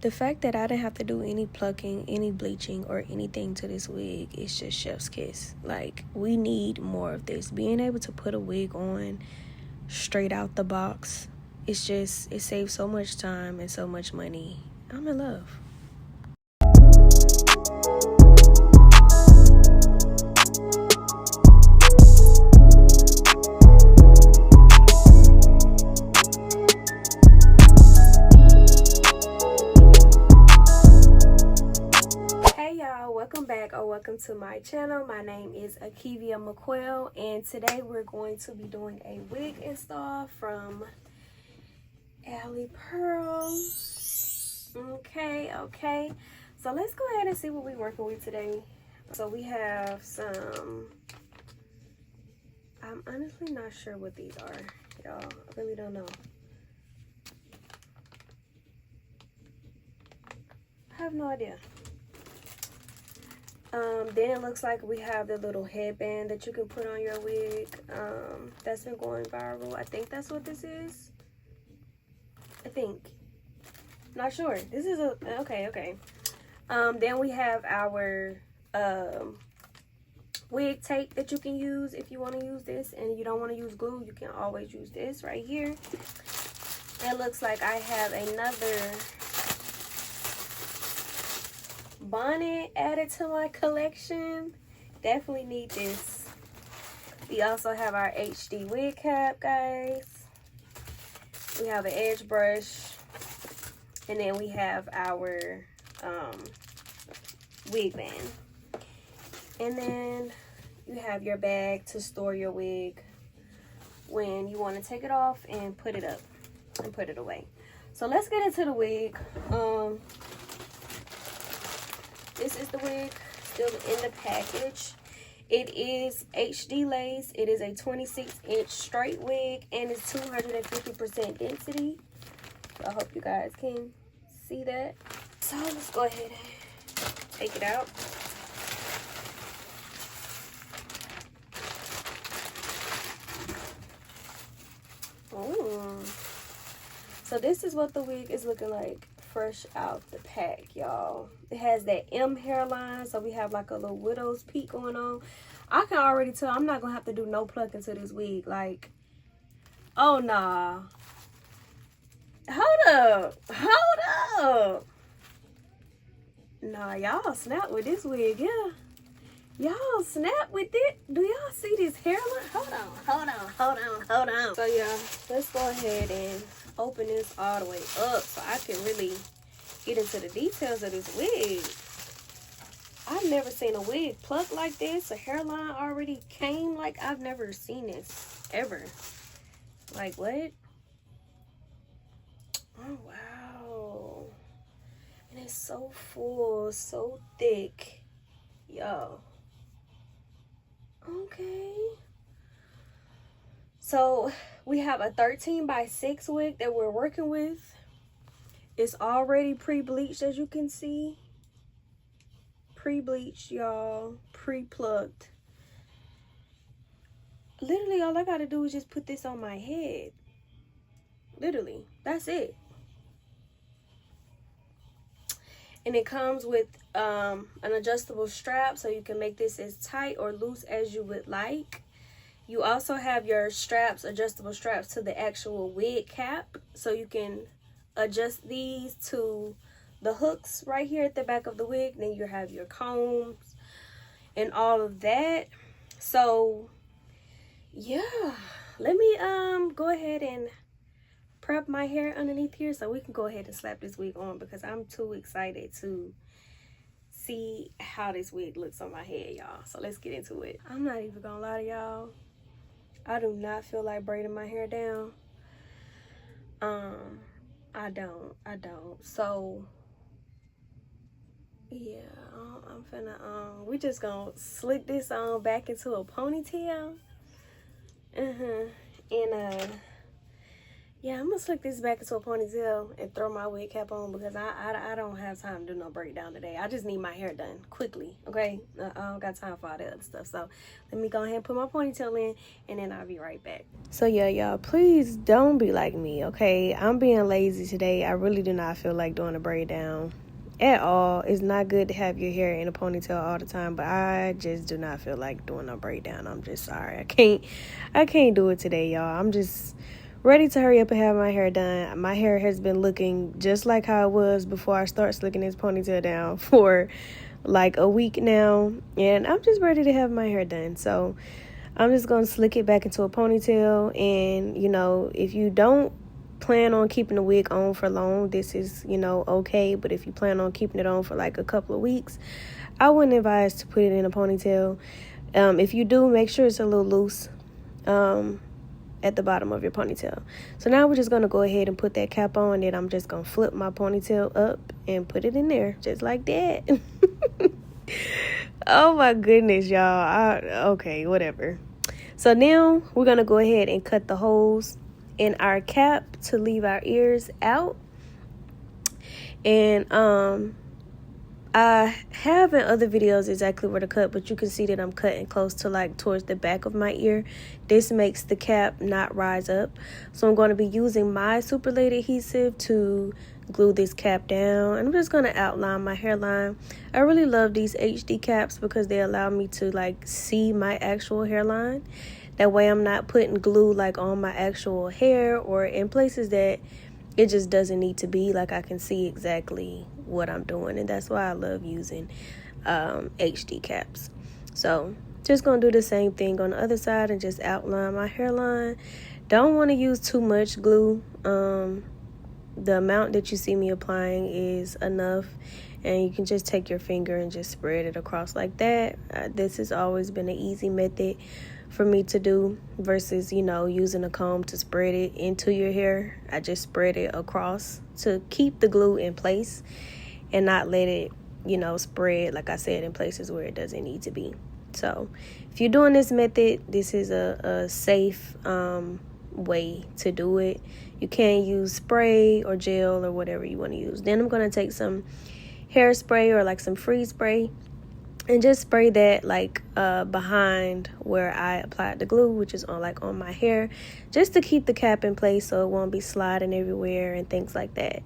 The fact that I didn't have to do any plucking, any bleaching, or anything to this wig is just chef's kiss. Like, we need more of this. Being able to put a wig on straight out the box, it saves so much time and so much money. I'm in love. Welcome to my channel. My name is Akivia McQuell, and today we're going to be doing a wig install from Alley Pearl. Okay. So let's go ahead and see what we're working with today. So we have some, I'm honestly not sure what these are, y'all. I really don't know. I have no idea. Then it looks like we have the little headband that you can put on your wig. That's been going viral. I think that's what this is. I think. Not sure. This is a okay. Then we have our wig tape that you can use if you want to use this, and you don't want to use glue. You can always use this right here. It looks like I have another bonnet added to my collection. Definitely need this. We also have our HD wig cap, guys. We have an edge brush, and then we have our wig band, and then you have your bag to store your wig when you want to take it off and put it up and put it away. So let's get into the wig. This is the wig, still in the package. It is HD lace. It is a 26-inch straight wig, and it's 250% density. So I hope you guys can see that. So let's go ahead and take it out. Ooh. So this is what the wig is looking like fresh out the pack, y'all. It has that M hairline, so we have like a little widow's peak going on. I can already tell I'm not gonna have to do no plucking to this wig. Like, oh nah, hold up, nah, y'all snap with this wig. Yeah, y'all snap with it. Do y'all see this hairline? Hold on. So yeah, let's go ahead and open this all the way up so I can really get into the details of this wig. I've never seen a wig plucked like this. A hairline already came. Like, I've never seen this ever. Like, what? Oh wow. And it's so full, so thick, yo. Okay. So we have a 13x6 wig that we're working with. It's already pre-bleached, as you can see. Pre-bleached, y'all. Pre-plucked. Literally, all I gotta do is just put this on my head. Literally, that's it. And it comes with an adjustable strap, so you can make this as tight or loose as you would like. You also have your straps, adjustable straps to the actual wig cap, so you can adjust these to the hooks right here at the back of the wig. Then you have your combs and all of that. So yeah, let me go ahead and prep my hair underneath here so we can go ahead and slap this wig on, because I'm too excited to see how this wig looks on my head, y'all. So let's get into it. I'm not even gonna lie to y'all, I do not feel like braiding my hair down. I don't. So yeah, I'm finna we just gonna slick this on back into a ponytail. And Yeah, I'm gonna slick this back into a ponytail and throw my wig cap on because I don't have time to do no breakdown today. I just need my hair done quickly, okay? I don't got time for all that other stuff. So let me go ahead and put my ponytail in, and then I'll be right back. So yeah, y'all, please don't be like me, okay? I'm being lazy today. I really do not feel like doing a braid down at all. It's not good to have your hair in a ponytail all the time, but I just do not feel like doing a braid down. I'm just sorry. I can't do it today, y'all. I'm just ready to hurry up and have my hair done. My hair has been looking just like how it was before I start slicking this ponytail down for like a week now, and I'm just ready to have my hair done. So I'm just gonna slick it back into a ponytail. And if you don't plan on keeping the wig on for long, this is okay. But if you plan on keeping it on for like a couple of weeks, I wouldn't advise to put it in a ponytail. If you do, make sure it's a little loose at the bottom of your ponytail. So now we're just going to go ahead and put that cap on, and I'm just going to flip my ponytail up and put it in there just like that. Oh my goodness, y'all. Okay, whatever. So now we're going to go ahead and cut the holes in our cap to leave our ears out. And I have in other videos exactly where to cut, but you can see that I'm cutting close to like towards the back of my ear. This makes the cap not rise up. So I'm going to be using my super laid adhesive to glue this cap down. And I'm just going to outline my hairline. I really love these HD caps because they allow me to like see my actual hairline. That way I'm not putting glue like on my actual hair or in places that it just doesn't need to be. Like I can see exactly what I'm doing, and that's why I love using HD caps. So just gonna do the same thing on the other side and just outline my hairline. Don't want to use too much glue. The amount that you see me applying is enough, and you can just take your finger and just spread it across like that. This has always been an easy method for me to do versus using a comb to spread it into your hair. I just spread it across to keep the glue in place and not let it spread, like I said, in places where it doesn't need to be. So if you're doing this method, this is a safe way to do it. You can use spray or gel or whatever you want to use. Then I'm going to take some hairspray or like some freeze spray and just spray that like behind where I applied the glue, which is on my hair, just to keep the cap in place so it won't be sliding everywhere and things like that.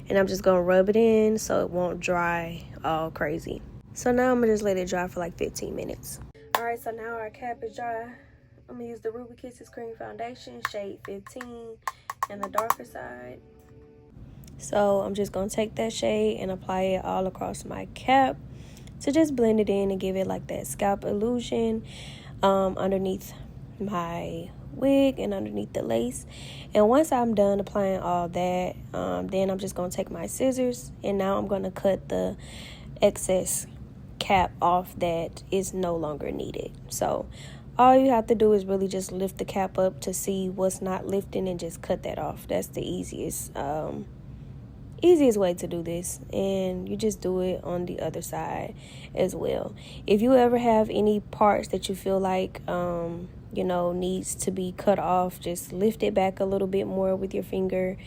And I'm just gonna rub it in so it won't dry all crazy. So now I'm gonna just let it dry for like 15 minutes. All right, so now our cap is dry. I'm gonna use the Ruby Kisses Cream Foundation, shade 15, and the darker side. So I'm just gonna take that shade and apply it all across my cap to just blend it in and give it like that scalp illusion underneath my wig and underneath the lace. And once I'm done applying all that, then I'm just going to take my scissors, and now I'm going to cut the excess cap off that is no longer needed. So all you have to do is really just lift the cap up to see what's not lifting and just cut that off. That's the easiest way to do this, and you just do it on the other side as well. If you ever have any parts that you feel like needs to be cut off, just lift it back a little bit more with your finger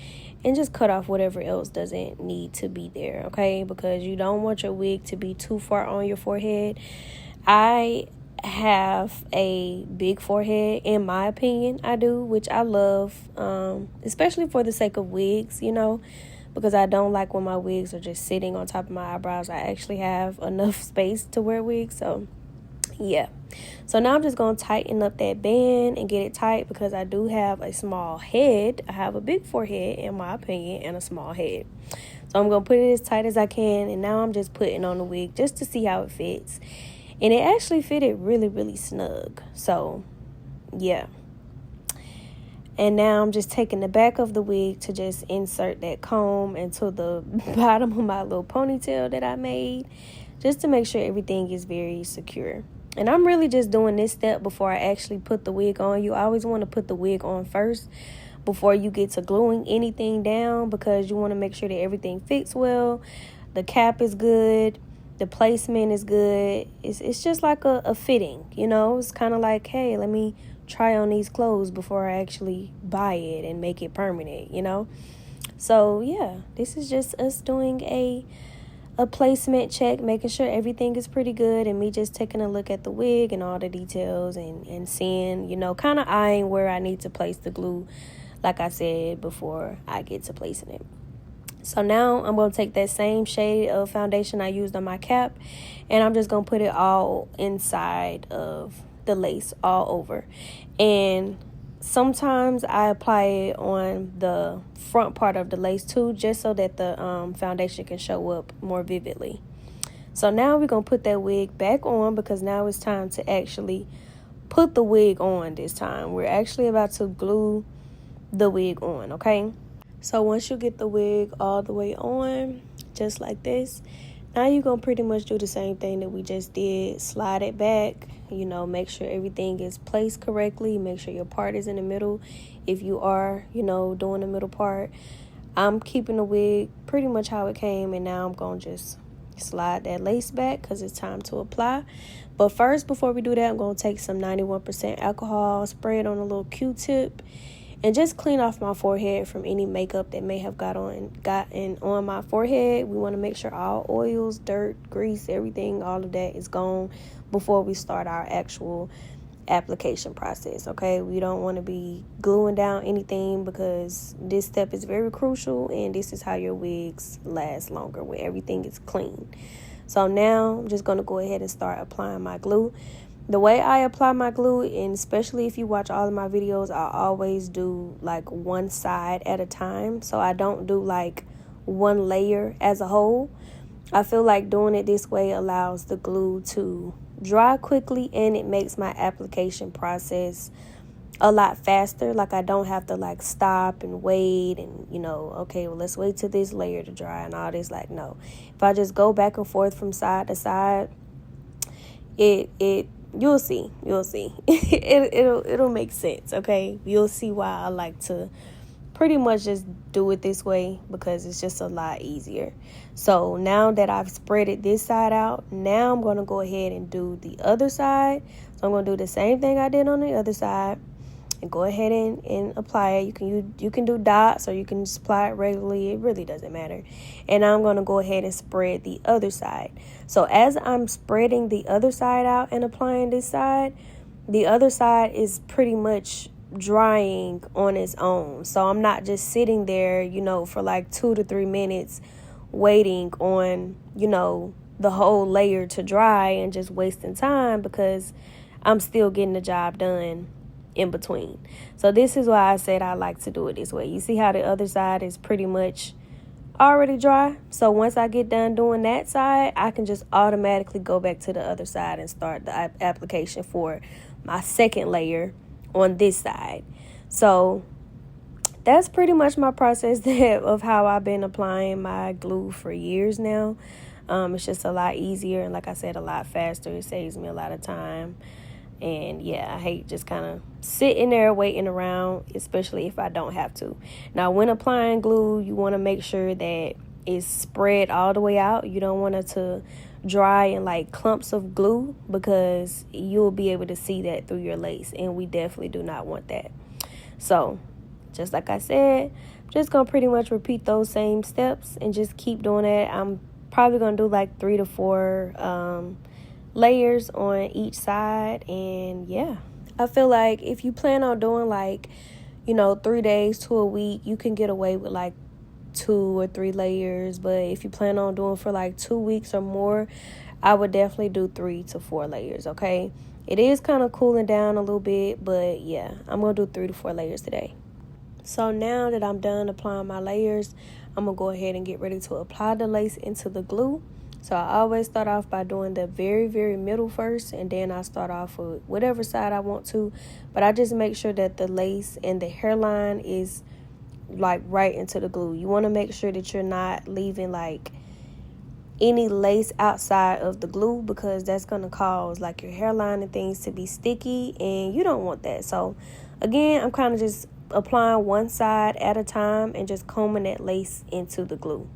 and just cut off whatever else doesn't need to be there, okay? Because you don't want your wig to be too far on your forehead. I have a big forehead, in my opinion. I do, which I love, especially for the sake of wigs, because I don't like when my wigs are just sitting on top of my eyebrows. I actually have enough space to wear wigs, so yeah. So now I'm just going to tighten up that band and get it tight because I do have a small head. I have a big forehead, in my opinion, and a small head. So I'm going to put it as tight as I can, and now I'm just putting on the wig just to see how it fits. And it actually fitted really, really snug. So, yeah. And now I'm just taking the back of the wig to just insert that comb into the bottom of my little ponytail that I made, just to make sure everything is very secure. And I'm really just doing this step before I actually put the wig on. You always want to put the wig on first before you get to gluing anything down, because you want to make sure that everything fits well. The cap is good. The placement is good. It's just like a fitting, It's kind of like, hey, let me try on these clothes before I actually buy it and make it permanent, you know? So yeah, this is just us doing a placement check, making sure everything is pretty good, and me just taking a look at the wig and all the details and seeing, you know, kind of eyeing where I need to place the glue, like I said, before I get to placing it. So now I'm going to take that same shade of foundation I used on my cap, and I'm just going to put it all inside of the lace, all over. And sometimes I apply it on the front part of the lace too, just so that the foundation can show up more vividly. So now we're going to put that wig back on, because now it's time to actually put the wig on this time. We're actually about to glue the wig on, okay? So once you get the wig all the way on, just like this, now you're going to pretty much do the same thing that we just did. Slide it back, you know, make sure everything is placed correctly. Make sure your part is in the middle if you are, you know, doing the middle part. I'm keeping the wig pretty much how it came, and now I'm going to just slide that lace back because it's time to apply. But first, before we do that, I'm going to take some 91% alcohol, spray it on a little Q-tip, and just clean off my forehead from any makeup that may have gotten on my forehead. We want to make sure all oils, dirt, grease, everything, all of that is gone before we start our actual application process, okay? We don't want to be gluing down anything, because this step is very crucial, and this is how your wigs last longer, when everything is clean. So now I'm just going to go ahead and start applying my glue. The way I apply my glue, and especially if you watch all of my videos, I always do like one side at a time. So I don't do like one layer as a whole. I feel like doing it this way allows the glue to dry quickly, and it makes my application process a lot faster. Like I don't have to like stop and wait and, you know, okay, well, let's wait till this layer to dry and all this. Like, no, if I just go back and forth from side to side, you'll see it'll make sense. Okay, you'll see why I like to pretty much just do it this way, because it's just a lot easier. So now that I've spreaded this side out, now I'm going to go ahead and do the other side. So I'm going to do the same thing I did on the other side and go ahead and apply it. You can do dots, or you can just apply it regularly. It really doesn't matter. And now I'm going to go ahead and spread the other side. So as I'm spreading the other side out and applying this side, the other side is pretty much drying on its own. So I'm not just sitting there, you know, for like 2 to 3 minutes waiting on, you know, the whole layer to dry and just wasting time, because I'm still getting the job done in between. So this is why I said I like to do it this way. You see how the other side is pretty much already dry? So once I get done doing that side, I can just automatically go back to the other side and start the application for my second layer on this side. So that's pretty much my process of how I've been applying my glue for years now. It's just a lot easier, and like I said, a lot faster. It saves me a lot of time. And yeah, I hate just kind of sitting there waiting around, especially if I don't have to. Now, when applying glue, you want to make sure that it's spread all the way out. You don't want it to dry in like clumps of glue, because you'll be able to see that through your lace, and we definitely do not want that. So just like I said, I'm just gonna pretty much repeat those same steps and just keep doing that. I'm probably gonna do like 3 to 4 layers on each side. And yeah, I feel like if you plan on doing like, you know, 3 days to a week, you can get away with like 2 or 3 layers. But if you plan on doing for like 2 weeks or more, I would definitely do 3 to 4 layers. Okay, it is kind of cooling down a little bit, but yeah, I'm gonna do 3 to 4 layers today. So now that I'm done applying my layers, I'm gonna go ahead and get ready to apply the lace into the glue. So I always start off by doing the very, very middle first, and then I start off with whatever side I want to. But I just make sure that the lace and the hairline is like right into the glue. You want to make sure that you're not leaving like any lace outside of the glue, because that's going to cause like your hairline and things to be sticky, and you don't want that. So again, I'm kind of just applying one side at a time and just combing that lace into the glue,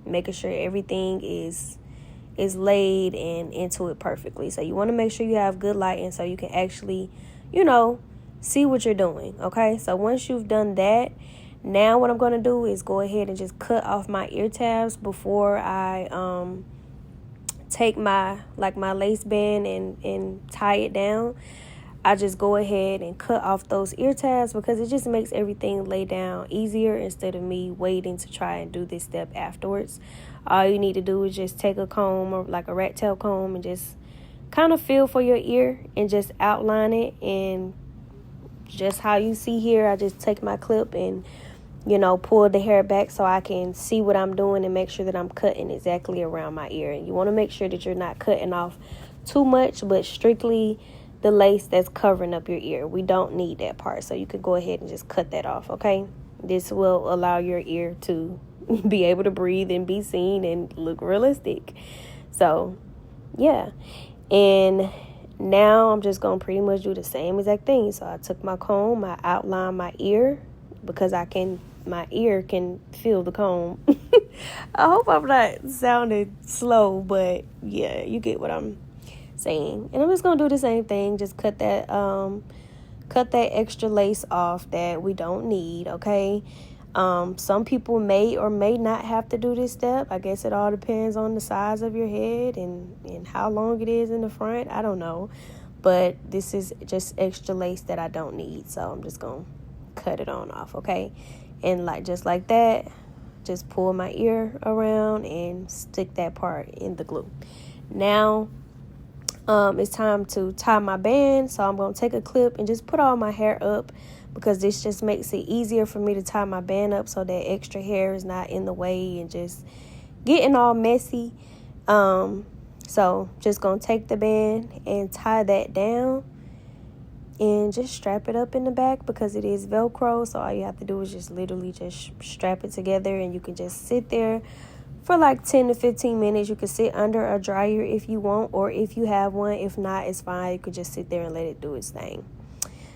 making sure everything is laid and into it perfectly. So you want to make sure you have good lighting so you can actually, you know, see what you're doing, okay? So once you've done that, now what I'm going to do is go ahead and just cut off my ear tabs before I take my lace band and tie it down. I just go ahead and cut off those ear tabs because it just makes everything lay down easier instead of me waiting to try and do this step afterwards. All you need to do is just take a comb or like a rat tail comb and just kind of feel for your ear and just outline it. And just how you see here, I just take my clip and, pull the hair back so I can see what I'm doing and make sure that I'm cutting exactly around my ear. And you want to make sure that you're not cutting off too much, but strictly the lace that's covering up your ear. We don't need that part, so you could go ahead and just cut that off, okay? This will allow your ear to be able to breathe and be seen and look realistic. So, yeah. And now I'm just going to pretty much do the same exact thing. So I took my comb, I outlined my ear because my ear can feel the comb. I hope I'm not sounding slow, but yeah, you get what I'm saying. And I'm just gonna do the same thing, just cut that extra lace off that we don't need, okay? Some people may or may not have to do this step. I guess it all depends on the size of your head and how long it is in the front. I don't know, but this is just extra lace that I don't need, so I'm just gonna cut it on off, okay? And just like that, just pull my ear around and stick that part in the glue. Now it's time to tie my band, so I'm going to take a clip and just put all my hair up because this just makes it easier for me to tie my band up so that extra hair is not in the way and just getting all messy. So just going to take the band and tie that down and just strap it up in the back because it is Velcro, so all you have to do is just literally just strap it together, and you can just sit there for like 10 to 15 minutes. You can sit under a dryer if you want, or if you have one. If not, it's fine. You could just sit there and let it do its thing.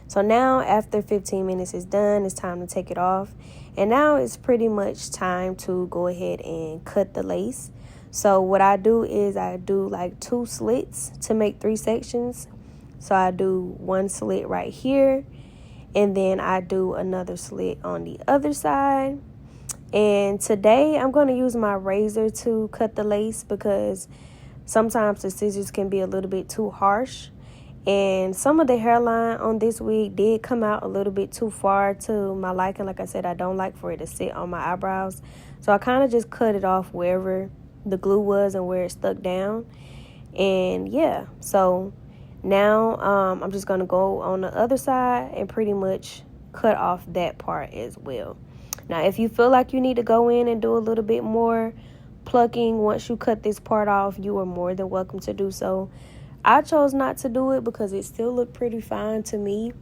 So now after 15 minutes is done, it's time to take it off. And now it's pretty much time to go ahead and cut the lace. So what I do is I do like 2 slits to make 3 sections. So I do 1 slit right here, and then I do another slit on the other side. And today I'm going to use my razor to cut the lace because sometimes the scissors can be a little bit too harsh. And some of the hairline on this wig did come out a little bit too far to my liking. Like I said, I don't like for it to sit on my eyebrows. So I kind of just cut it off wherever the glue was and where it stuck down. And yeah, so now I'm just going to go on the other side and pretty much cut off that part as well. Now, if you feel like you need to go in and do a little bit more plucking once you cut this part off, you are more than welcome to do so. I chose not to do it because it still looked pretty fine to me,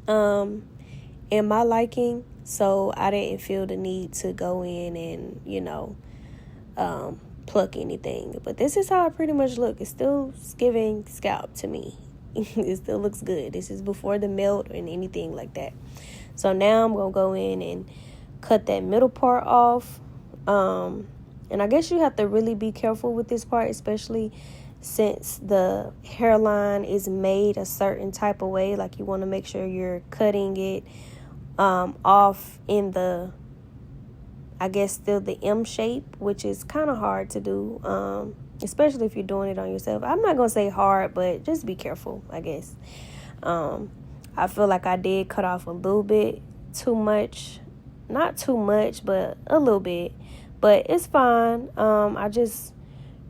in my liking. So I didn't feel the need to go in and, pluck anything. But this is how I pretty much look. It's still giving scalp to me. It still looks good. This is before the melt and anything like that. So now I'm going to go in and cut that middle part off. And I guess you have to really be careful with this part, especially since the hairline is made a certain type of way. Like, you want to make sure you're cutting it off in the, I guess, still the M shape, which is kind of hard to do, especially if you're doing it on yourself. I'm not going to say hard, but just be careful, I guess. I feel like I did cut off a little bit too much. Not too much, but a little bit. But it's fine. I just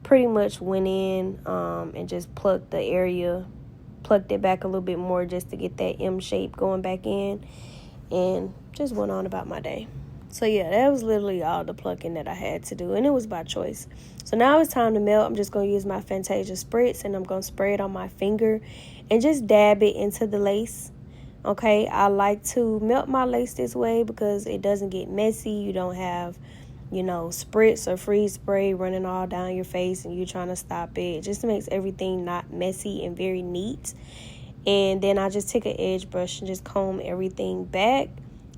pretty much went in and just plucked it back a little bit more just to get that M shape going back in, and just went on about my day. So yeah, that was literally all the plucking that I had to do, and it was by choice. So now it's time to melt. I'm just going to use my Fantasia spritz, and I'm going to spray it on my finger and just dab it into the lace. Okay, I like to melt my lace this way because it doesn't get messy. You don't have, spritz or freeze spray running all down your face and you trying to stop it. It just makes everything not messy and very neat. And then I just take an edge brush and just comb everything back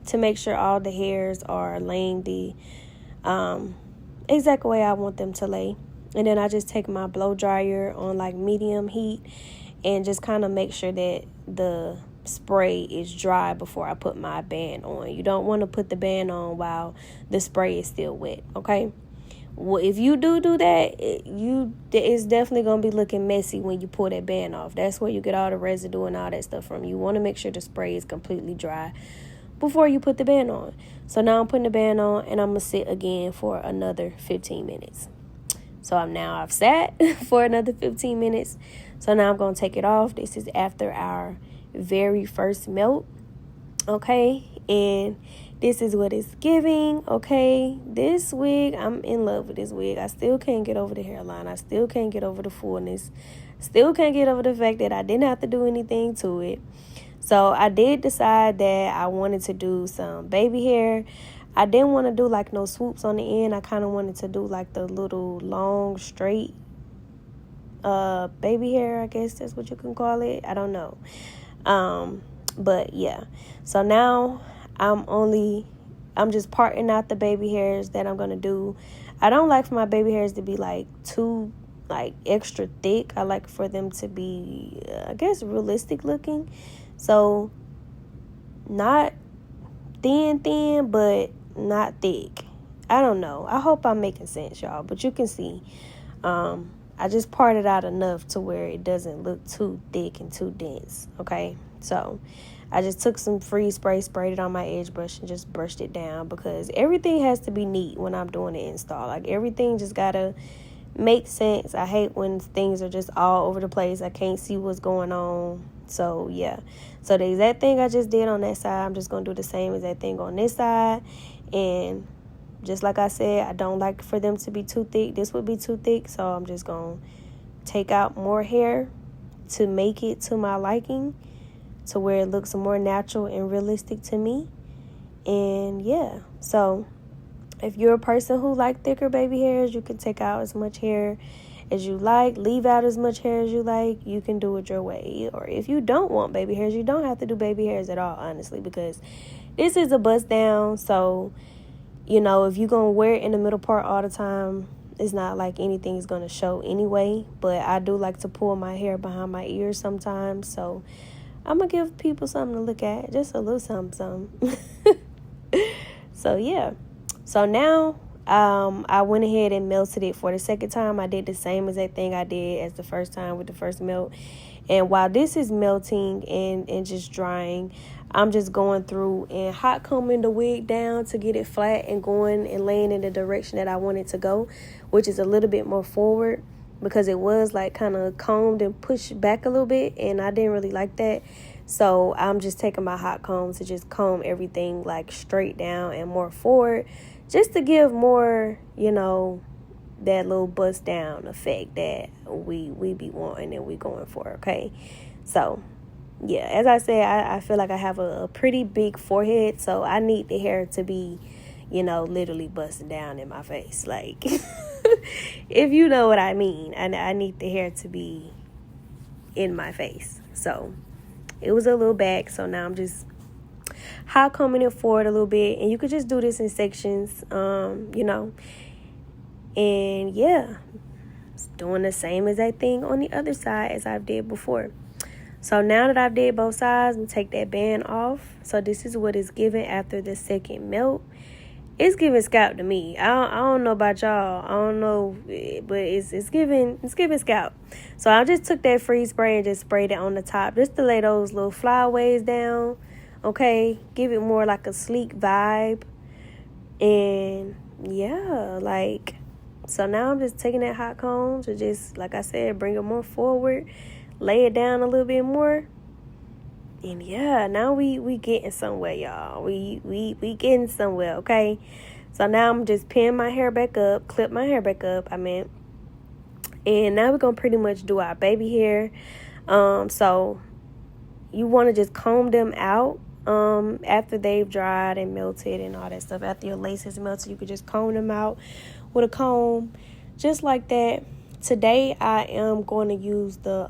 to make sure all the hairs are laying the exact way I want them to lay. And then I just take my blow dryer on like medium heat and just kind of make sure that the spray is dry before I put my band on. You don't want to put the band on while the spray is still wet, okay? Well, if you do that, it's definitely going to be looking messy when you pull that band off. That's where you get all the residue and all that stuff from. You want to make sure the spray is completely dry before you put the band on. So now I'm putting the band on, and I'm going to sit again for another 15 minutes. So I've sat for another 15 minutes. So now I'm going to take it off. This is after our very first melt, okay? And this is what it's giving, okay? This wig, I'm in love with this wig. I still can't get over the hairline. I still can't get over the fullness. Still can't get over the fact that I didn't have to do anything to it. So I did decide that I wanted to do some baby hair. I didn't want to do like no swoops on the end. I kind of wanted to do like the little long, straight baby hair, I guess that's what you can call it. I don't know. But yeah. So now I'm just parting out the baby hairs that I'm going to do. I don't like for my baby hairs to be like too like extra thick. I like for them to be, I guess, realistic looking. So not thin, but not thick. I don't know. I hope I'm making sense, y'all. But you can see, I just parted out enough to where it doesn't look too thick and too dense. Okay, so I just took some freeze spray, sprayed it on my edge brush, and just brushed it down, because everything has to be neat when I'm doing the install. Like, everything just gotta make sense. I hate when things are just all over the place. I can't see what's going on. So yeah, so the exact thing I just did on that side, I'm just gonna do the same exact thing on this side. And just like I said, I don't like for them to be too thick. This would be too thick, so I'm just gonna take out more hair to make it to my liking, to where it looks more natural and realistic to me. And yeah, so if you're a person who like thicker baby hairs, you can take out as much hair as you like, leave out as much hair as you like. You can do it your way. Or if you don't want baby hairs, you don't have to do baby hairs at all, honestly, because this is a bust down. So, you know, if you're going to wear it in the middle part all the time, it's not like anything is going to show anyway. But I do like to pull my hair behind my ears sometimes. So I'm going to give people something to look at. Just a little something. So, yeah. So now I went ahead and melted it for the second time. I did the same exact thing I did as the first time with the first melt. And while this is melting and just drying, I'm just going through and hot combing the wig down to get it flat and going and laying in the direction that I want it to go, which is a little bit more forward, because it was like kind of combed and pushed back a little bit, and I didn't really like that. So I'm just taking my hot comb to just comb everything like straight down and more forward, just to give more, you know, that little bust down effect that we be wanting and we going for, okay? So yeah, as I said, I feel like I have a pretty big forehead, so I need the hair to be, you know, literally busting down in my face. Like, if you know what I mean, I need the hair to be in my face. So it was a little back, so now I'm just hot combing it forward a little bit. And you could just do this in sections, you know. And yeah, doing the same exact thing on the other side as I did before. So now that I've did both sides, and take that band off. So this is what it's giving after the second melt. It's giving scalp to me. I don't know about y'all. I don't know, but it's giving scalp. So I just took that freeze spray and just sprayed it on the top, just to lay those little flyaways down. Okay, give it more like a sleek vibe. And yeah, like, so now I'm just taking that hot comb to just, like I said, bring it more forward, lay it down a little bit more. And yeah, now we getting somewhere, y'all. We getting somewhere, okay? So now I'm just pin my hair back up, clip my hair back up, and now we're gonna pretty much do our baby hair. So you want to just comb them out after they've dried and melted and all that stuff. After your laces melted, you could just comb them out with a comb, just like that. Today I am going to use the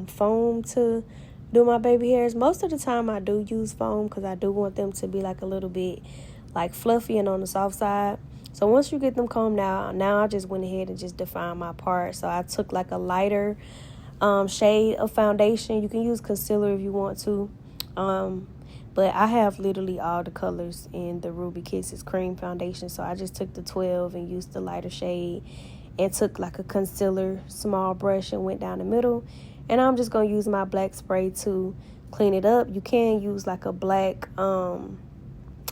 foam to do my baby hairs. Most of the time I do use foam, because I do want them to be like a little bit like fluffy and on the soft side. So once you get them combed out, now I just went ahead and just defined my part. So I took like a lighter shade of foundation. You can use concealer if you want to. But I have literally all the colors in the Ruby Kisses cream foundation. So I just took the 12 and used the lighter shade and took like a concealer small brush and went down the middle. And I'm just going to use my black spray to clean it up. You can use like a black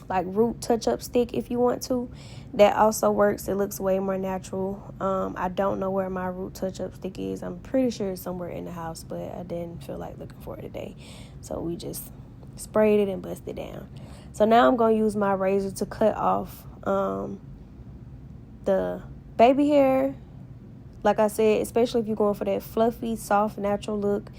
like root touch-up stick if you want to. That also works. It looks way more natural. I don't know where my root touch-up stick is. I'm pretty sure it's somewhere in the house, but I didn't feel like looking for it today. So we just sprayed it and busted it down. So now I'm going to use my razor to cut off the baby hair. Like I said, especially if you're going for that fluffy, soft, natural look,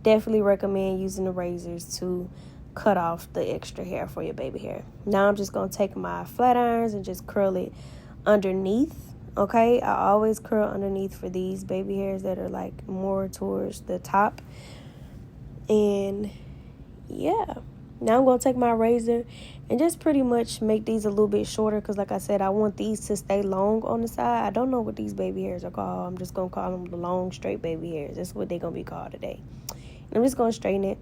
definitely recommend using the razors to cut off the extra hair for your baby hair. Now I'm just going to take my flat irons and just curl it underneath. Okay, I always curl underneath for these baby hairs that are like more towards the top. And yeah, now I'm going to take my razor and just pretty much make these a little bit shorter because like I said, I want these to stay long on the side. I don't know what these baby hairs are called. I'm just going to call them the long straight baby hairs. That's what they're going to be called today. And I'm just going to straighten it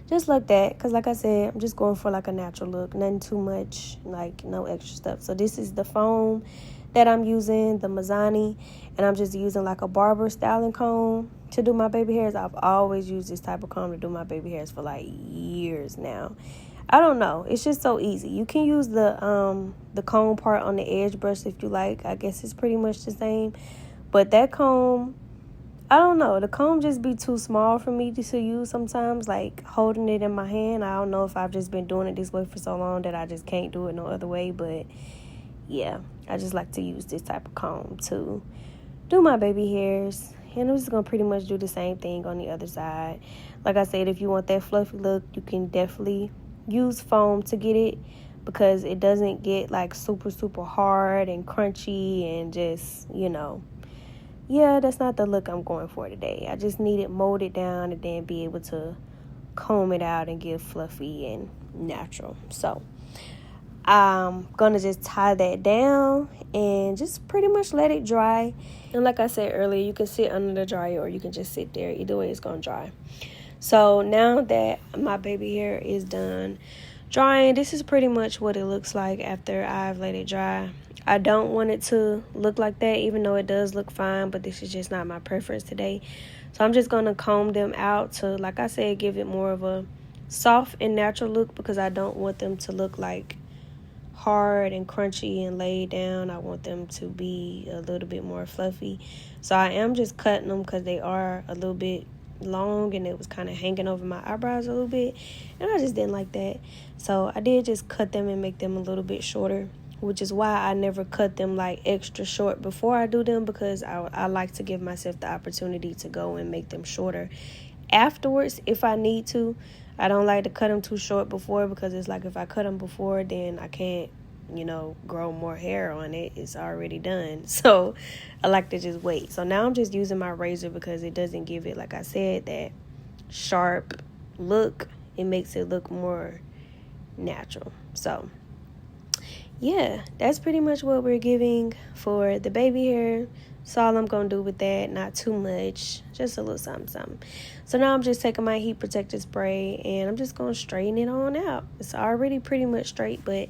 just like that because like I said, I'm just going for like a natural look. Nothing too much, like no extra stuff. So this is the foam that I'm using, the Mazzani, and I'm just using like a barber styling comb to do my baby hairs. I've always used this type of comb to do my baby hairs for like years now. I don't know, it's just so easy. You can use the comb part on the edge brush if you like. I guess it's pretty much the same, but that comb, I don't know, the comb just be too small for me to use sometimes, like holding it in my hand. I don't know if I've just been doing it this way for so long that I just can't do it no other way, but yeah, I just like to use this type of comb to do my baby hairs. And I'm just going to pretty much do the same thing on the other side. Like I said, if you want that fluffy look, you can definitely use foam to get it because it doesn't get like super, super hard and crunchy and just, you know. Yeah, that's not the look I'm going for today. I just need it molded down and then be able to comb it out and get fluffy and natural. So I'm going to just tie that down and just pretty much let it dry. And like I said earlier, you can sit under the dryer or you can just sit there. Either way, it's going to dry. So now that my baby hair is done drying, this is pretty much what it looks like after I've let it dry. I don't want it to look like that, even though it does look fine, but this is just not my preference today. So I'm just going to comb them out to, like I said, give it more of a soft and natural look because I don't want them to look like hard and crunchy and laid down. I want them to be a little bit more fluffy. So I am just cutting them because they are a little bit long and it was kind of hanging over my eyebrows a little bit, and I just didn't like that. So I did just cut them and make them a little bit shorter, which is why I never cut them like extra short before I do them, because I like to give myself the opportunity to go and make them shorter afterwards if I need to. I don't like to cut them too short before because it's like if I cut them before, then I can't, you know, grow more hair on it. It's already done. So I like to just wait. So now I'm just using my razor because it doesn't give it, like I said, that sharp look. It makes it look more natural. So yeah, that's pretty much what we're giving for the baby hair. That's all I'm going to do with that. Not too much. Just a little something, something. So now I'm just taking my heat protectant spray and I'm just going to straighten it on out. It's already pretty much straight, but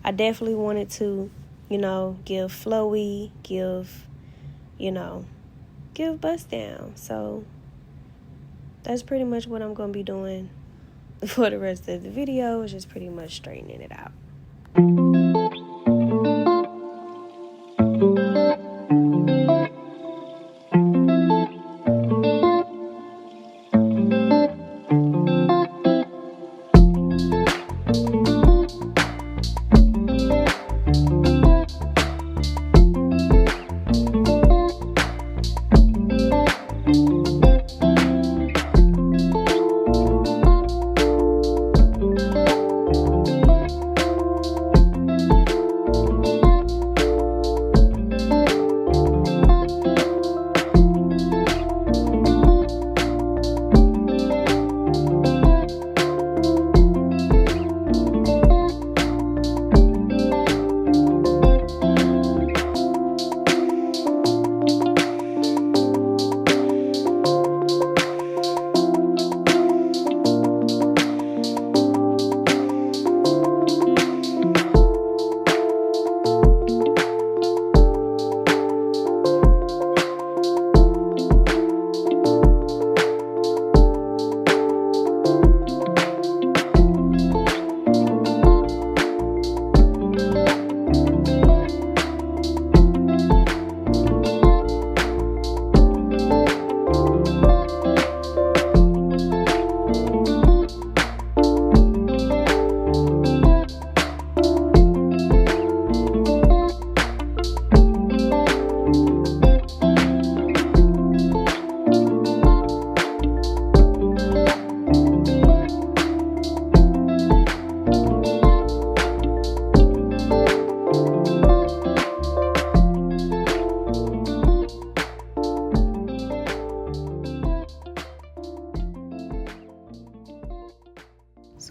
I definitely wanted to, you know, give flowy, give bust down. So that's pretty much what I'm going to be doing for the rest of the video. Is just pretty much straightening it out.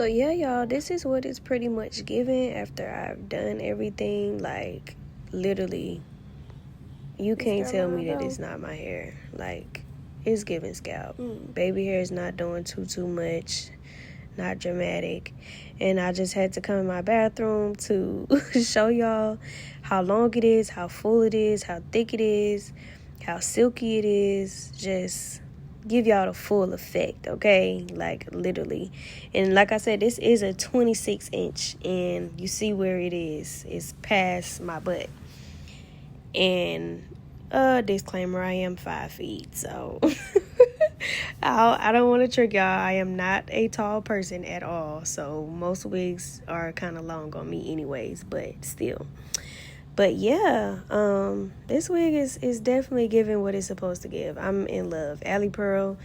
yeah, y'all, this is what it's pretty much given after I've done everything. Like, literally, you can't tell me that it's not my hair. Like, it's giving scalp. Baby hair is not doing too much, not dramatic. And I just had to come in my bathroom to show y'all how long it is, how full it is, how thick it is, how silky it is. Just give y'all the full effect, okay? Like, literally. And like I said, this is a 26 inch, and you see where it is. It's past my butt. And disclaimer, I am 5 feet, so I don't want to trick y'all. I am not a tall person at all, so most wigs are kind of long on me anyways, but still. But yeah, this wig is definitely giving what it's supposed to give. I'm in love. Allie Pearl,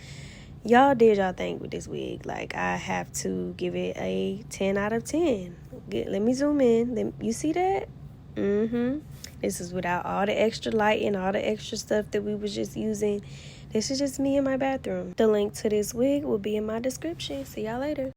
y'all did y'all thing with this wig. Like, I have to give it a 10 out of 10. Let me zoom in. You see that? This is without all the extra light and all the extra stuff that we was just using. This is just me in my bathroom. The link to this wig will be in my description. See y'all later.